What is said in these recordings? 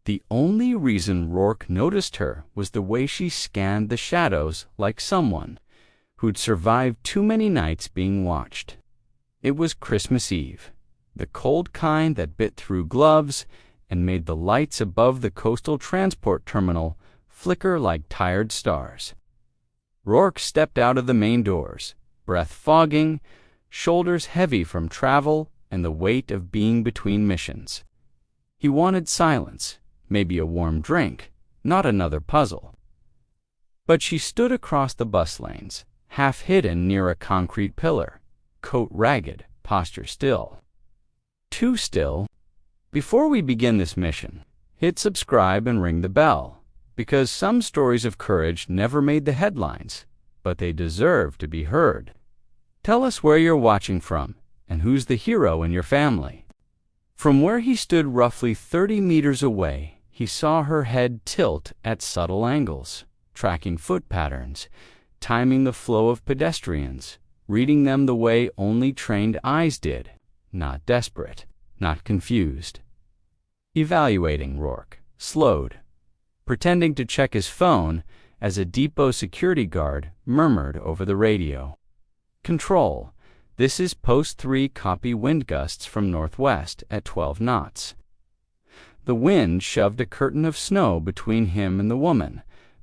The only reason Rourke noticed her was the way she scanned the shadows like someone who'd survived too many nights being watched. It was Christmas Eve, the cold kind that bit through gloves and made the lights above the coastal transport terminal flicker like tired stars. Rourke stepped out of the main doors, breath fogging, shoulders heavy from travel and the weight of being between missions. He wanted silence, maybe a warm drink, not another puzzle. But she stood across the bus lanes, half hidden near a concrete pillar, coat ragged, posture still. Too still. Before we begin this mission, hit subscribe and ring the bell, because some stories of courage never made the headlines, but they deserve to be heard. Tell us where you're watching from and who's the hero in your family. From where he stood roughly 30 meters away, he saw her head tilt at subtle angles, tracking foot patterns, timing the flow of pedestrians, reading them the way only trained eyes did, not desperate, not confused. Evaluating Rourke, slowed, pretending to check his phone as a depot security guard murmured over the radio. Control, this is post 3, copy wind gusts from northwest at 12 knots. The wind shoved a curtain of snow between him and the woman,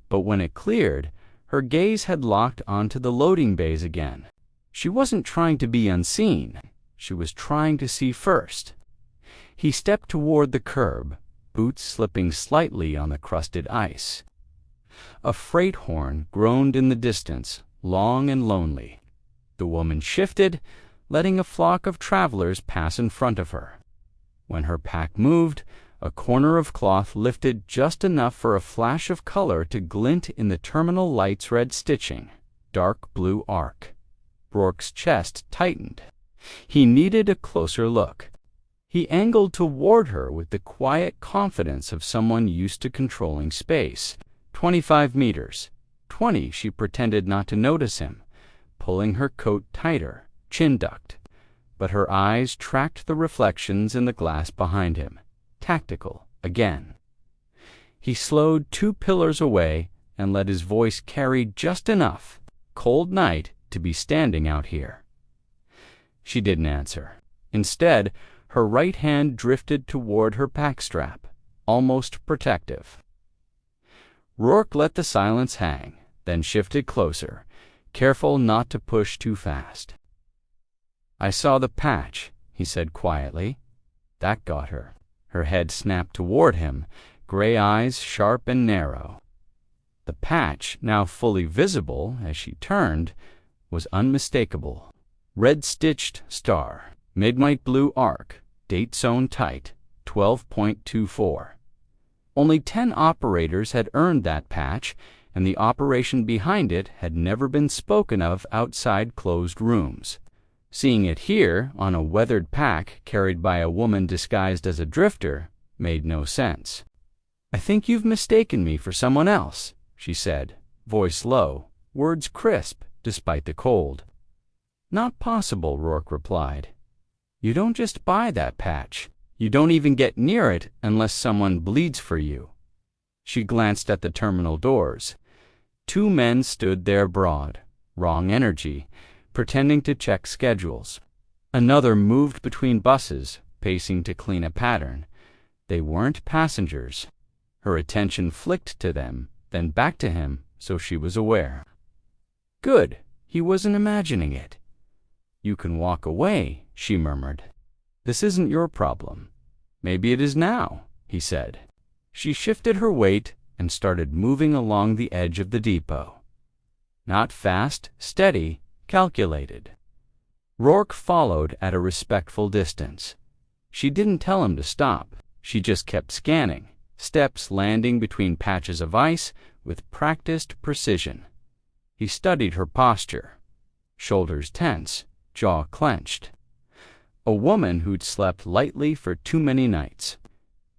but when it cleared, her gaze had locked onto the loading bays again. She wasn't trying to be unseen. She was trying to see first. He stepped toward the curb, boots slipping slightly on the crusted ice. A freight horn groaned in the distance, long and lonely. The woman shifted, letting a flock of travelers pass in front of her. When her pack moved, a corner of cloth lifted just enough for a flash of color to glint in the terminal light's red stitching, dark blue arc. Rourke's chest tightened. He needed a closer look. He angled toward her with the quiet confidence of someone used to controlling space. 25 meters. 20, she pretended not to notice him, pulling her coat tighter, chin ducked. But her eyes tracked the reflections in the glass behind him. Tactical, again. He slowed 2 pillars away and let his voice carry just enough, cold night, to be standing out here. She didn't answer. Instead, her right hand drifted toward her pack strap, almost protective. Rourke let the silence hang, then shifted closer, careful not to push too fast. "I saw the patch," he said quietly. That got her. Her head snapped toward him, gray eyes sharp and narrow. The patch, now fully visible as she turned, was unmistakable. Red-stitched star, midnight blue arc, date sewn tight, 12.24. Only 10 operators had earned that patch, and the operation behind it had never been spoken of outside closed rooms. Seeing it here, on a weathered pack carried by a woman disguised as a drifter, made no sense. "I think you've mistaken me for someone else," she said, voice low, words crisp despite the cold. "Not possible," Rourke replied. "You don't just buy that patch. You don't even get near it unless someone bleeds for you." She glanced at the terminal doors. 2 men stood there broad, wrong energy, pretending to check schedules. Another moved between buses, pacing to clean a pattern. They weren't passengers. Her attention flicked to them, then back to him, so she was aware. Good, he wasn't imagining it. "You can walk away," she murmured. "This isn't your problem." "Maybe it is now," he said. She shifted her weight and started moving along the edge of the depot. Not fast, steady, calculated. Rourke followed at a respectful distance. She didn't tell him to stop. She just kept scanning, steps landing between patches of ice with practiced precision. He studied her posture. Shoulders tense, jaw clenched. A woman who'd slept lightly for too many nights.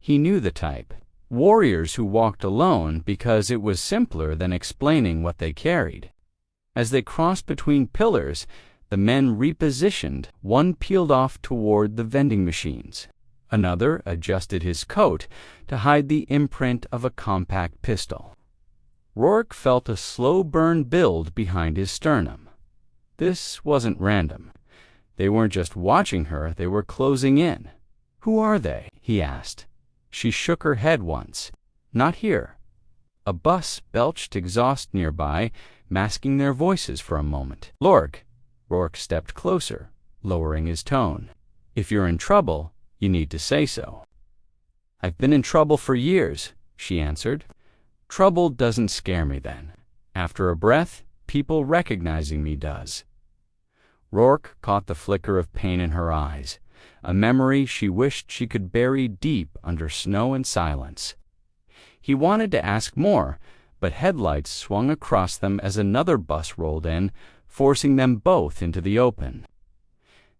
He knew the type. Warriors who walked alone because it was simpler than explaining what they carried. As they crossed between pillars, the men repositioned. One peeled off toward the vending machines. Another adjusted his coat to hide the imprint of a compact pistol. Rourke felt a slow burn build behind his sternum. This wasn't random. They weren't just watching her, they were closing in. "Who are they?" he asked. She shook her head once. "Not here." A bus belched exhaust nearby, masking their voices for a moment. "Lork." Rourke stepped closer, lowering his tone. "If you're in trouble, you need to say so." "I've been in trouble for years," she answered. "Trouble doesn't scare me then. After a breath, people recognizing me does." Rourke caught the flicker of pain in her eyes, a memory she wished she could bury deep under snow and silence. He wanted to ask more, but headlights swung across them as another bus rolled in, forcing them both into the open.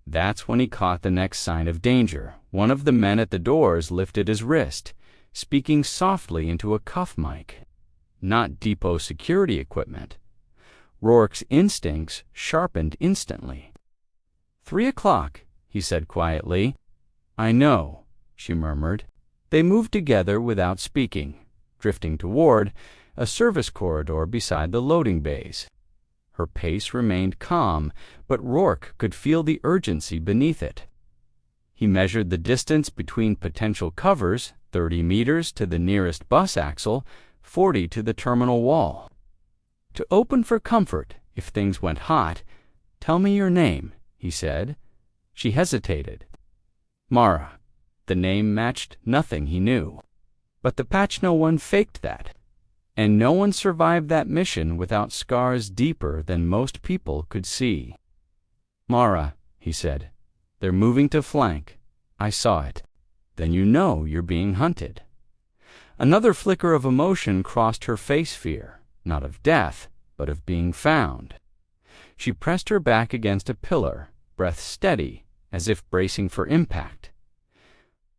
That's when he caught the next sign of danger. One of the men at the doors lifted his wrist, speaking softly into a cuff mic. Not depot security equipment. Rourke's instincts sharpened instantly. 3:00, he said quietly. "I know," she murmured. They moved together without speaking, drifting toward a service corridor beside the loading bays. Her pace remained calm, but Rourke could feel the urgency beneath it. He measured the distance between potential covers, 30 meters to the nearest bus axle, 40 to the terminal wall. "To open for comfort, if things went hot, tell me your name," he said. She hesitated. "Mara." The name matched nothing he knew. But the Patchno one faked that. And no one survived that mission without scars deeper than most people could see. "Mara," he said. "They're moving to flank. I saw it." "Then you know you're being hunted." Another flicker of emotion crossed her face, fear, not of death, but of being found. She pressed her back against a pillar, breath steady, as if bracing for impact.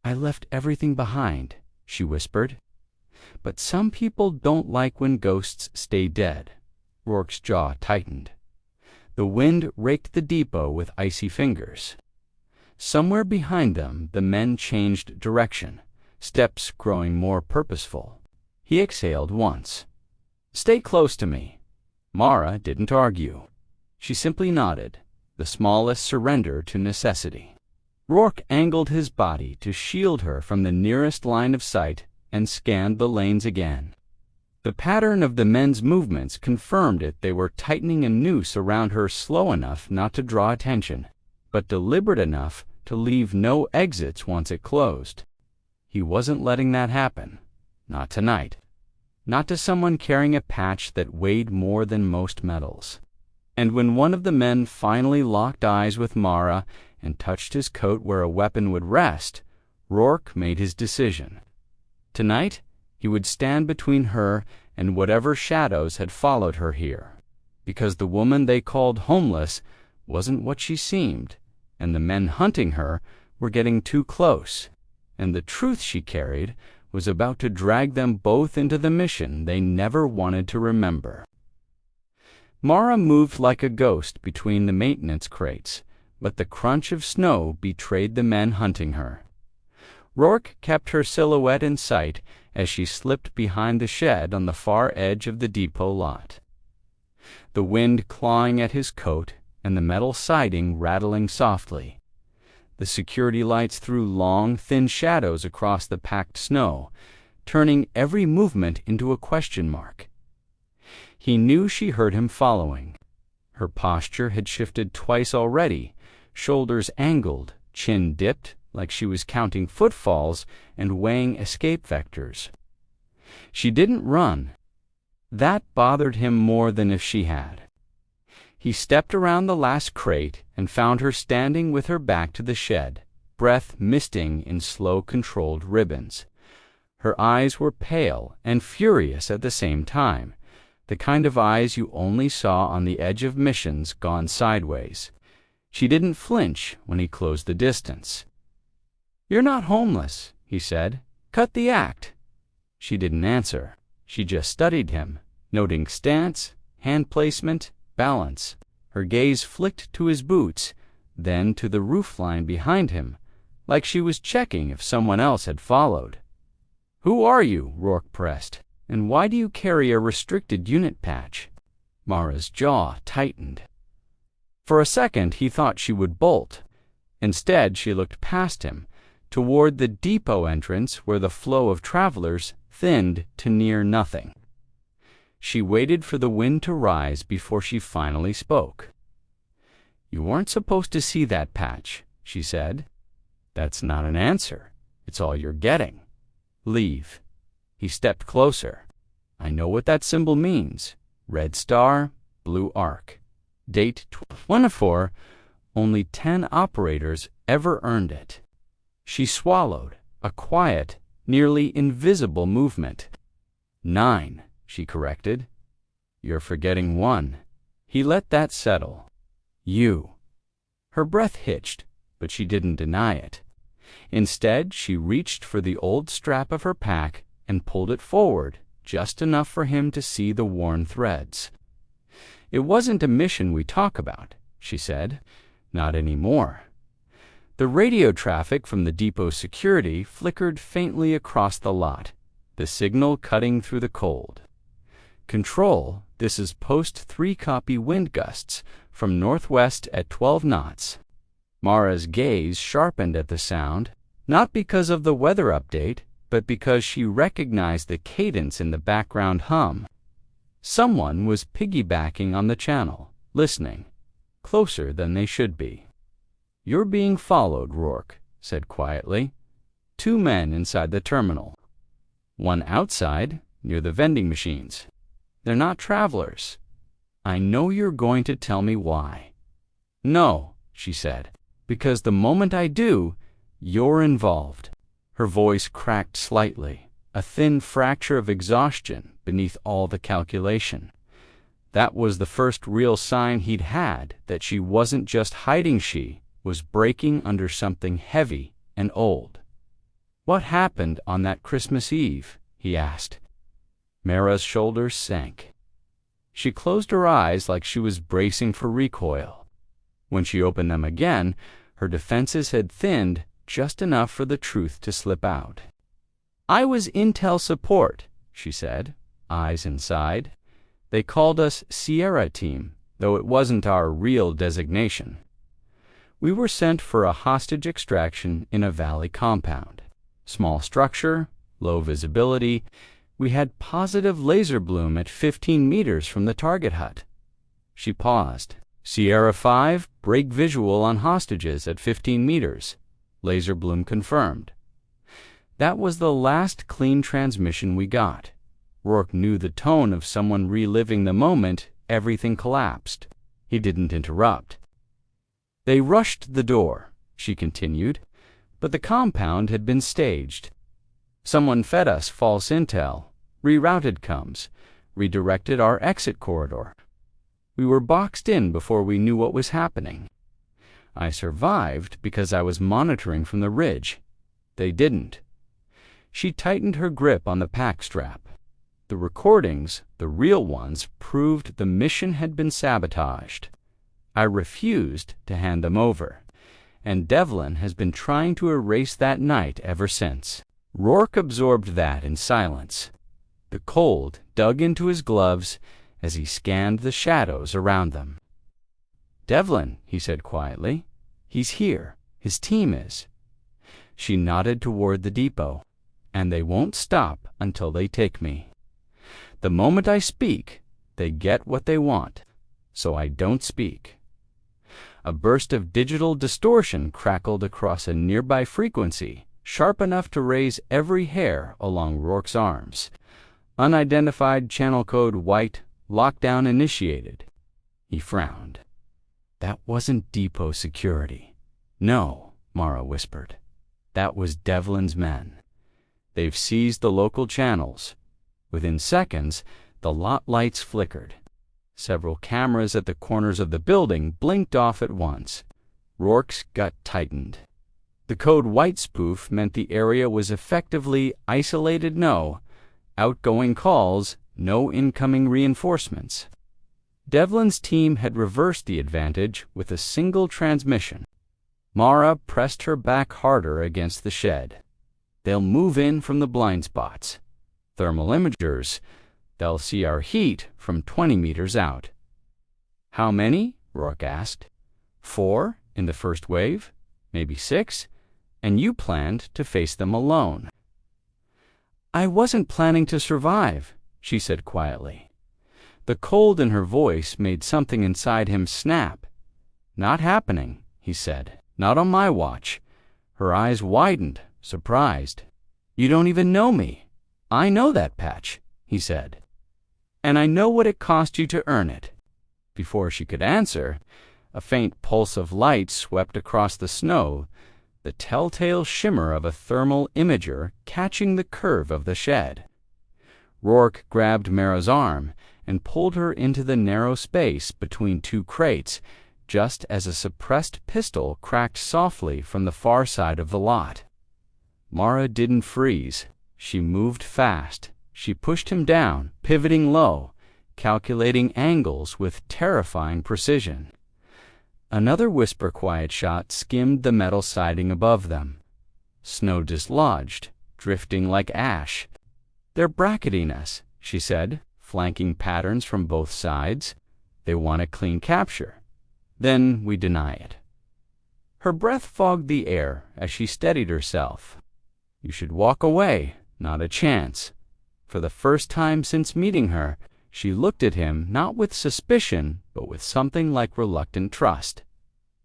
"I left everything behind," she whispered. "But some people don't like when ghosts stay dead." Rourke's jaw tightened. The wind raked the depot with icy fingers. Somewhere behind them, the men changed direction, steps growing more purposeful. He exhaled once. "Stay close to me." Mara didn't argue. She simply nodded, the smallest surrender to necessity. Rourke angled his body to shield her from the nearest line of sight and scanned the lanes again. The pattern of the men's movements confirmed it. They were tightening a noose around her slow enough not to draw attention, but deliberate enough to leave no exits once it closed. He wasn't letting that happen. Not tonight. Not to someone carrying a patch that weighed more than most metals. And when one of the men finally locked eyes with Mara and touched his coat where a weapon would rest, Rourke made his decision. Tonight, he would stand between her and whatever shadows had followed her here, because the woman they called homeless wasn't what she seemed, and the men hunting her were getting too close, and the truth she carried was about to drag them both into the mission they never wanted to remember. Mara moved like a ghost between the maintenance crates, but the crunch of snow betrayed the men hunting her. Rourke kept her silhouette in sight as she slipped behind the shed on the far edge of the depot lot. The wind clawing at his coat and the metal siding rattling softly. The security lights threw long, thin shadows across the packed snow, turning every movement into a question mark. He knew she heard him following. Her posture had shifted twice already, shoulders angled, chin dipped, like she was counting footfalls and weighing escape vectors. She didn't run. That bothered him more than if she had. He stepped around the last crate and found her standing with her back to the shed, breath misting in slow, controlled ribbons. Her eyes were pale and furious at the same time, the kind of eyes you only saw on the edge of missions gone sideways. She didn't flinch when he closed the distance. "You're not homeless," he said. "Cut the act." She didn't answer. She just studied him, noting stance, hand placement, balance. Her gaze flicked to his boots, then to the roofline behind him, like she was checking if someone else had followed. "Who are you?" Rourke pressed. "And why do you carry a restricted unit patch?" Mara's jaw tightened. For a second he thought she would bolt. Instead, she looked past him, toward the depot entrance where the flow of travelers thinned to near nothing. She waited for the wind to rise before she finally spoke. "You weren't supposed to see that patch," she said. "That's not an answer. It's all you're getting. Leave." He stepped closer. "I know what that symbol means. Red star, blue arc. Date 12/4. Only 10 operators ever earned it." She swallowed, a quiet, nearly invisible movement. 9, she corrected. "You're forgetting 1. He let that settle. You. Her breath hitched, but she didn't deny it. Instead, she reached for the old strap of her pack and pulled it forward, just enough for him to see the worn threads. "It wasn't a mission we talk about," she said. "Not anymore." The radio traffic from the depot security flickered faintly across the lot, the signal cutting through the cold. "Control, this is post 3 copy wind gusts from northwest at 12 knots. Mara's gaze sharpened at the sound, not because of the weather update, but because she recognized the cadence in the background hum. Someone was piggybacking on the channel, listening, closer than they should be. "You're being followed," Rourke said quietly. 2 men inside the terminal. 1 outside, near the vending machines. They're not travelers. I know you're going to tell me why." "No," she said, "because the moment I do, you're involved." Her voice cracked slightly, a thin fracture of exhaustion beneath all the calculation. That was the first real sign he'd had that she wasn't just hiding, she was breaking under something heavy and old. "What happened on that Christmas Eve?" he asked. Mara's shoulders sank. She closed her eyes like she was bracing for recoil. When she opened them again, her defenses had thinned just enough for the truth to slip out. "I was intel support," she said, eyes inside. "They called us Sierra Team, though it wasn't our real designation. We were sent for a hostage extraction in a valley compound. Small structure, low visibility. We had positive laser bloom at 15 meters from the target hut." She paused. "Sierra 5, break visual on hostages at 15 meters. Laser bloom confirmed." That was the last clean transmission we got. Rourke knew the tone of someone reliving the moment everything collapsed. He didn't interrupt. "They rushed the door," she continued, "but the compound had been staged. Someone fed us false intel, rerouted comms, redirected our exit corridor. We were boxed in before we knew what was happening. I survived because I was monitoring from the ridge. They didn't." She tightened her grip on the pack strap. The recordings, the real ones, proved the mission had been sabotaged. I refused to hand them over, and Devlin has been trying to erase that night ever since. Rourke absorbed that in silence. The cold dug into his gloves as he scanned the shadows around them. "Devlin," he said quietly. "He's here. His team is." She nodded toward the depot. "And they won't stop until they take me. The moment I speak, they get what they want, so I don't speak." A burst of digital distortion crackled across a nearby frequency, sharp enough to raise every hair along Rourke's arms. Unidentified channel code white, lockdown initiated. He frowned. "That wasn't depot security." "No," Mara whispered. "That was Devlin's men. They've seized the local channels." Within seconds, the lot lights flickered. Several cameras at the corners of the building blinked off at once. Rourke's gut tightened. The code white spoof meant the area was effectively isolated no, outgoing calls, no incoming reinforcements. Devlin's team had reversed the advantage with a single transmission. Mara pressed her back harder against the shed. "They'll move in from the blind spots. Thermal imagers, they'll see our heat from 20 meters out." "How many?" Rourke asked. "4 in the first wave, maybe 6, and you planned to face them alone." "I wasn't planning to survive," she said quietly. The cold in her voice made something inside him snap. "Not happening," he said. "Not on my watch." Her eyes widened, surprised. "You don't even know me." "I know that, Patch," he said. "And I know what it cost you to earn it." Before she could answer, a faint pulse of light swept across the snow, the telltale shimmer of a thermal imager catching the curve of the shed. Rourke grabbed Mara's arm and pulled her into the narrow space between two crates, just as a suppressed pistol cracked softly from the far side of the lot. Mara didn't freeze. She moved fast. She pushed him down, pivoting low, calculating angles with terrifying precision. Another whisper-quiet shot skimmed the metal siding above them. Snow dislodged, drifting like ash. "They're bracketing us," she said, flanking patterns from both sides. "They want a clean capture. Then we deny it." Her breath fogged the air as she steadied herself. "You should walk away. Not a chance." For the first time since meeting her, she looked at him not with suspicion, but with something like reluctant trust.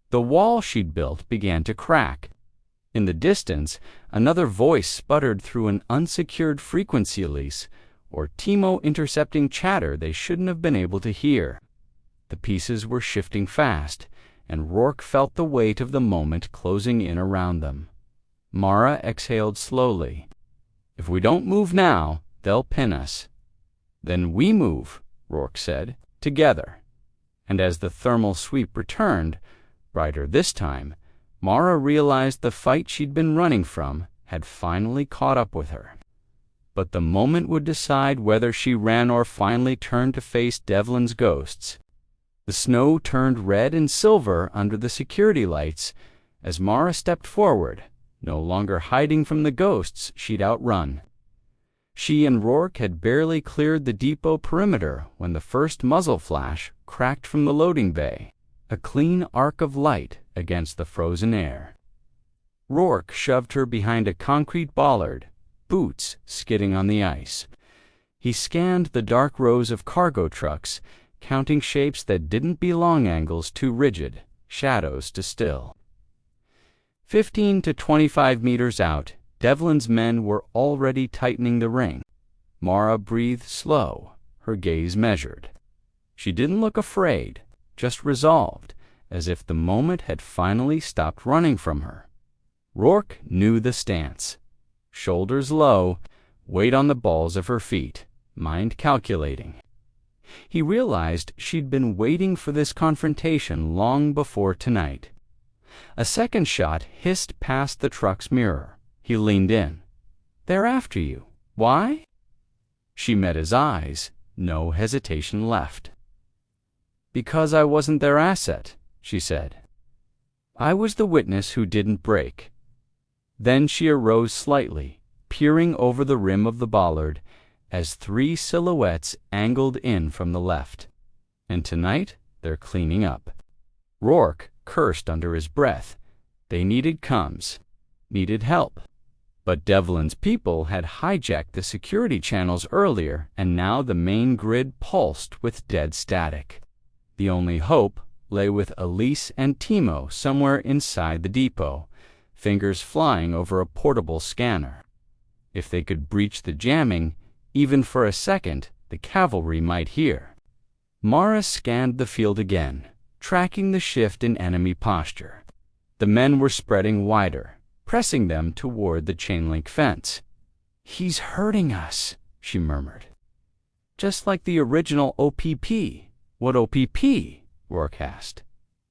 The wall she'd built began to crack. In the distance, another voice sputtered through an unsecured frequency lease, or Timo intercepting chatter they shouldn't have been able to hear. The pieces were shifting fast, and Rourke felt the weight of the moment closing in around them. Mara exhaled slowly. "If we don't move now, they'll pin us." "Then we move," Rourke said, "together." And as the thermal sweep returned, brighter this time, Mara realized the fight she'd been running from had finally caught up with her. But the moment would decide whether she ran or finally turned to face Devlin's ghosts. The snow turned red and silver under the security lights as Mara stepped forward, no longer hiding from the ghosts she'd outrun. She and Rourke had barely cleared the depot perimeter when the first muzzle flash cracked from the loading bay, a clean arc of light against the frozen air. Rourke shoved her behind a concrete bollard, boots skidding on the ice. He scanned the dark rows of cargo trucks, counting shapes that didn't belong angles too rigid, shadows to still. 15 to 25 meters out, Devlin's men were already tightening the ring. Mara breathed slow, her gaze measured. She didn't look afraid, just resolved, as if the moment had finally stopped running from her. Rourke knew the stance. Shoulders low, weight on the balls of her feet, mind calculating. He realized she'd been waiting for this confrontation long before tonight. A second shot hissed past the truck's mirror. He leaned in. "They're after you. Why?" She met his eyes, no hesitation left. "Because I wasn't their asset," she said. "I was the witness who didn't break." Then she arose slightly, peering over the rim of the bollard, as 3 silhouettes angled in from the left. "And tonight, they're cleaning up." Rourke cursed under his breath. They needed comms, needed help. But Devlin's people had hijacked the security channels earlier, and now the main grid pulsed with dead static. The only hope lay with Elise and Timo somewhere inside the depot, fingers flying over a portable scanner. If they could breach the jamming, even for a second, the cavalry might hear. Mara scanned the field again, tracking the shift in enemy posture. The men were spreading wider, pressing them toward the chain-link fence. "He's hurting us," she murmured. "Just like the original OPP." "What OPP?" Rourke asked.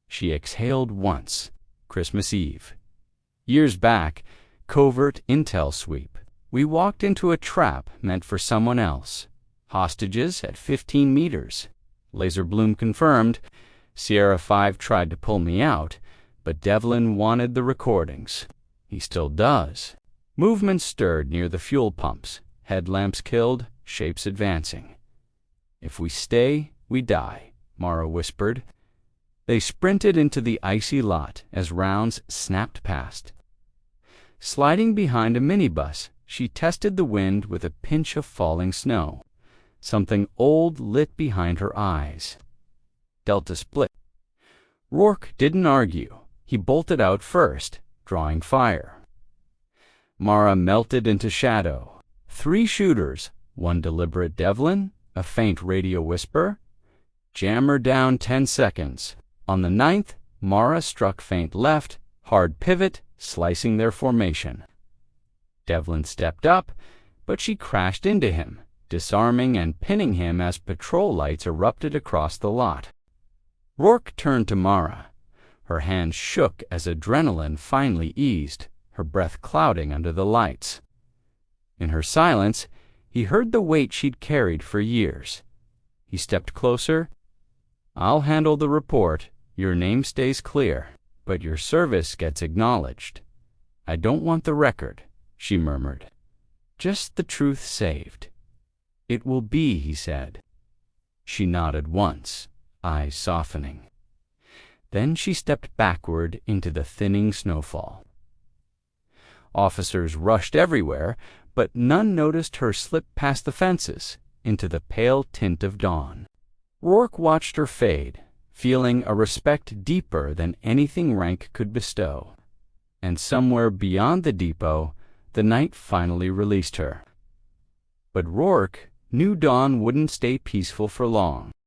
She exhaled once. Christmas Eve. Years back, covert intel sweep. We walked into a trap meant for someone else. Hostages at 15 meters. Laser Bloom confirmed. Sierra 5 tried to pull me out, But Devlin wanted the recordings. He still does. Movement stirred near the fuel pumps. Headlamps killed, shapes advancing. "If we stay, we die," Mara whispered. They sprinted into the icy lot as rounds snapped past. Sliding behind a minibus, she tested the wind with a pinch of falling snow. Something old lit behind her eyes. Delta split. Rourke didn't argue. He bolted out first, drawing fire. Mara melted into shadow. 3 shooters, one deliberate Devlin, a faint radio whisper. "Jam her down 10 seconds. On the 9th, Mara struck faint left, hard pivot, slicing their formation. Devlin stepped up, but she crashed into him, disarming and pinning him as patrol lights erupted across the lot. Rourke turned to Mara. Her hands shook as adrenaline finally eased, her breath clouding under the lights. In her silence, he heard the weight she'd carried for years. He stepped closer. "I'll handle the report. Your name stays clear, but your service gets acknowledged. I don't want the record," she murmured. "Just the truth saved." "It will be," he said. She nodded once, eyes softening. Then she stepped backward into the thinning snowfall. Officers rushed everywhere, but none noticed her slip past the fences into the pale tint of dawn. Rourke watched her fade, feeling a respect deeper than anything rank could bestow. And somewhere beyond the depot, the night finally released her. But Rourke knew dawn wouldn't stay peaceful for long.